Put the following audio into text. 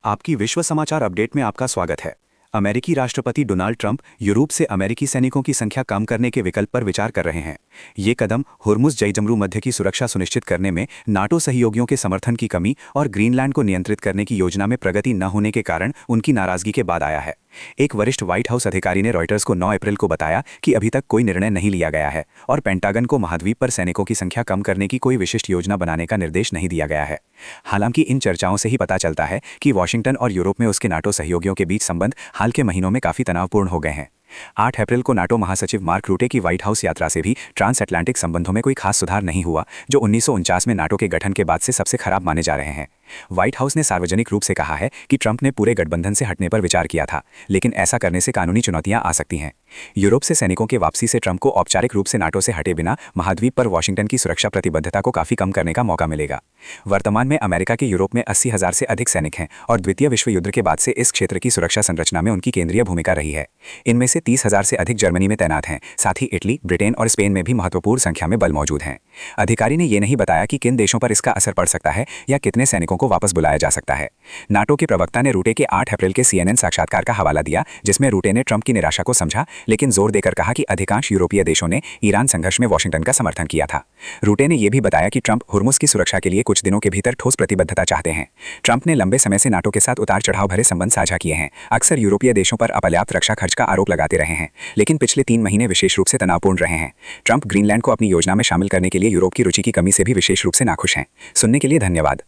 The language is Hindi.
आपकी विश्व समाचार अपडेट में आपका स्वागत है। अमेरिकी राष्ट्रपति डोनाल्ड ट्रंप यूरोप से अमेरिकी सैनिकों की संख्या कम करने के विकल्प पर विचार कर रहे हैं। ये कदम हुर्मुज़ जयजमरू मध्य की सुरक्षा सुनिश्चित करने में नाटो सहयोगियों के समर्थन की कमी और ग्रीनलैंड को नियंत्रित करने की योजना में प्रगति न होने के कारण उनकी नाराजगी के बाद आया है। एक वरिष्ठ व्हाइट हाउस अधिकारी ने रॉयटर्स को 9 अप्रैल को बताया कि अभी तक कोई निर्णय नहीं लिया गया है और पेंटागन को महाद्वीप पर सैनिकों की संख्या कम करने की कोई विशिष्ट योजना बनाने का निर्देश नहीं दिया गया है। हालांकि इन चर्चाओं से ही पता चलता है कि वॉशिंगटन और यूरोप में उसके नाटो सहयोगियों के बीच संबंध हाल के महीनों में काफी तनावपूर्ण हो गए हैं। 8 अप्रैल को नाटो महासचिव मार्क रूटे की व्हाइट हाउस यात्रा से भी ट्रांस अटलांटिक संबंधों में कोई खास सुधार नहीं हुआ, जो 1949 में नाटो के गठन के बाद से सबसे खराब माने जा रहे हैं। व्हाइट हाउस ने सार्वजनिक रूप से कहा है कि ट्रंप ने पूरे गठबंधन से हटने पर विचार किया था, लेकिन ऐसा करने से कानूनी चुनौतियां आ सकती हैं। यूरोप से सैनिकों के वापसी से ट्रंप को औपचारिक रूप से नाटो से हटे बिना महाद्वीप पर वॉशिंगटन की सुरक्षा प्रतिबद्धता को काफी कम करने का मौका मिलेगा। वर्तमान में अमेरिका के यूरोप में 80,000 से अधिक सैनिक हैं और द्वितीय विश्व युद्ध के बाद से इस क्षेत्र की सुरक्षा संरचना में उनकी केंद्रीय भूमिका रही है। इनमें से 30,000 से अधिक जर्मनी में तैनात हैं। साथ ही इटली, ब्रिटेन और स्पेन में भी महत्वपूर्ण संख्या में बल मौजूद हैं। अधिकारी ने यह नहीं बताया कि किन देशों पर इसका असर पड़ सकता है या कितने सैनिकों को वापस बुलाया जा सकता है। नाटो के प्रवक्ता ने रूटे के 8 अप्रैल के CNN साक्षात्कार का हवाला दिया, जिसमें रूटे ने ट्रंप की निराशा को समझा, लेकिन जोर देकर कहा कि अधिकांश यूरोपीय देशों ने ईरान संघर्ष में वॉशिंगटन का समर्थन किया था। रूटे ने यह भी बताया कि ट्रंप हुर्मुज़ की सुरक्षा के लिए कुछ दिनों के भीतर ठोस प्रतिबद्धता चाहते हैं। ट्रंप ने लंबे समय से नाटो के साथ उतार चढ़ाव भरे संबंध साझा किए हैं, अक्सर यूरोपीय देशों पर अपर्याप्त रक्षा खर्च का आरोप लगाते रहे हैं, लेकिन पिछले 3 महीने विशेष रूप से तनावपूर्ण रहे हैं। ट्रंप ग्रीनलैंड को अपनी योजना में शामिल करने के लिए यूरोप की रुचि की कमी से भी विशेष रूप से नाखुश हैं। सुनने के लिए धन्यवाद।